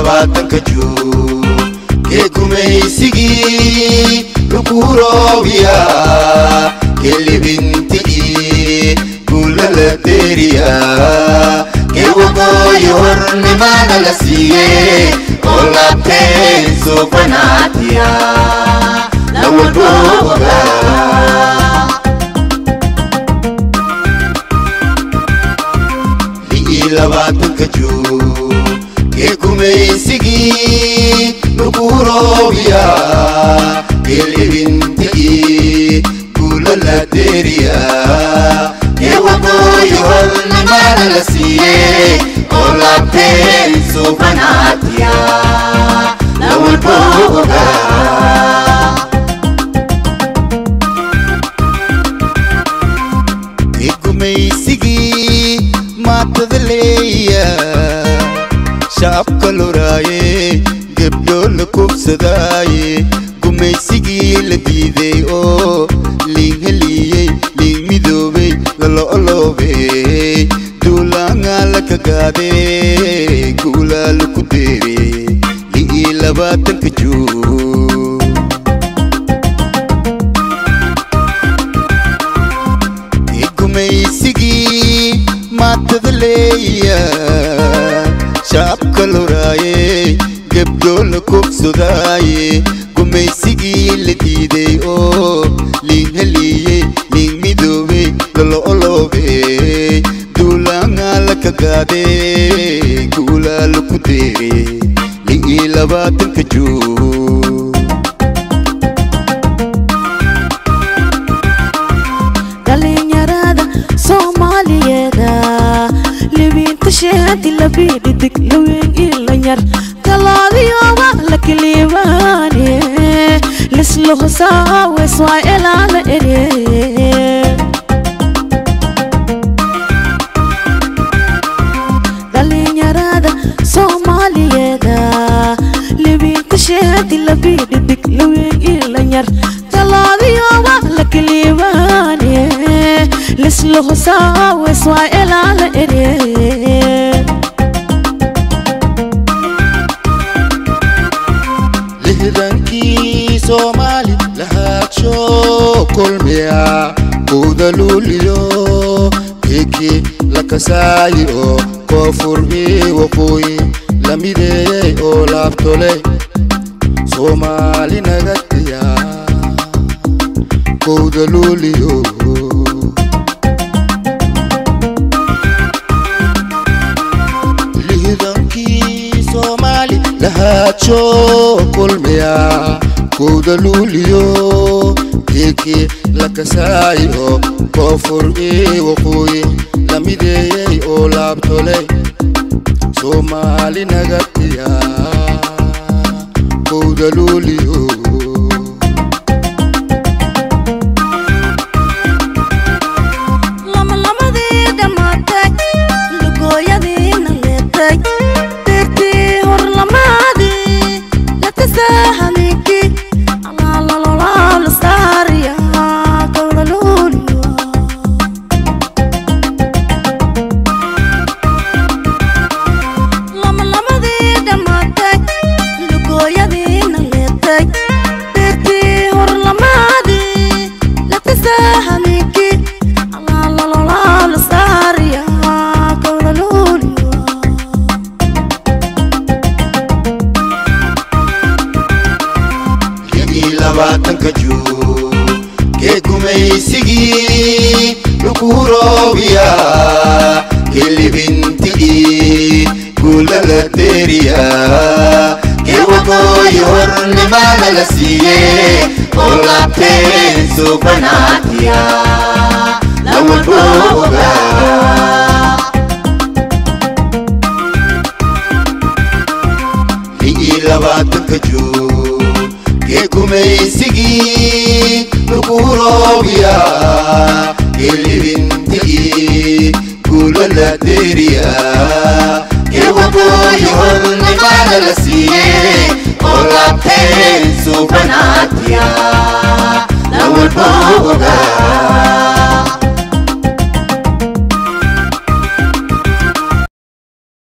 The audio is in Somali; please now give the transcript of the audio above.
labaatan ka juu kee gumaysigii lukuroobiya kee libintii guula la deeriya kee waqooyi hornimaana la siiyee oo laabteen suufanaatiya la walbooga labaatan ka juu kee gumaysigii lukuroobiya kee libintii guula la deeriya kee waqooyi hornimaana la siiyee oo laabteen suufanaatiya la walbooga kee gumaysigii matadaleya shacabka loraaye gabdho la kubsadaaye gumaysigii la diiday oo liin heliyey liin midoobay lalooloobey duulaangaa la kagaadee guulaa laku deerey li'ii labaatan ka juu gumaysigii matadaleya shacabka loraaye gabdho la kubsadaaye gumaysigii la diiday oo liin heliyey liin midoobey lalooloobey duulaangaa la kagaadee guulaa laku deerey li'ii labaatan ka juu شهادي لبيدي دك لوين إلا نير كلاذي يوما لك ليباني لسلوه ساوي سوايل على إريه دالين يرادا صومالي يدا لبين تشهادي لبيدي دك لوين إلا نير كلاذي يوما لك ليباني لسلوه ساوي سوايل على إريه لهدانكي سومالي لهاتشو كل مياه كودلوليو كيكي لكسايو كوفور بي وقوي لميدي او لابتولي سومالي نغتيا كودلوليو لهاتشو كل مياه كودلوليو كيكي لكسايو كوفور بي وقوي لميدي او لابتولي سومالي نغتيا كودلوليو labaatan ka juu kee gumaysigii lukuroobiya kee libintii guula la deeriya kee waqooyi hornimaana la siiyee oo laabteen suufanaatiya la walbooga li'ii labaatan ka juu kee gumaysigii lukuroobiya kee libintii guula la deeriya kee waqooyi hornimaana la siiyee oo laabteen suufanaatiya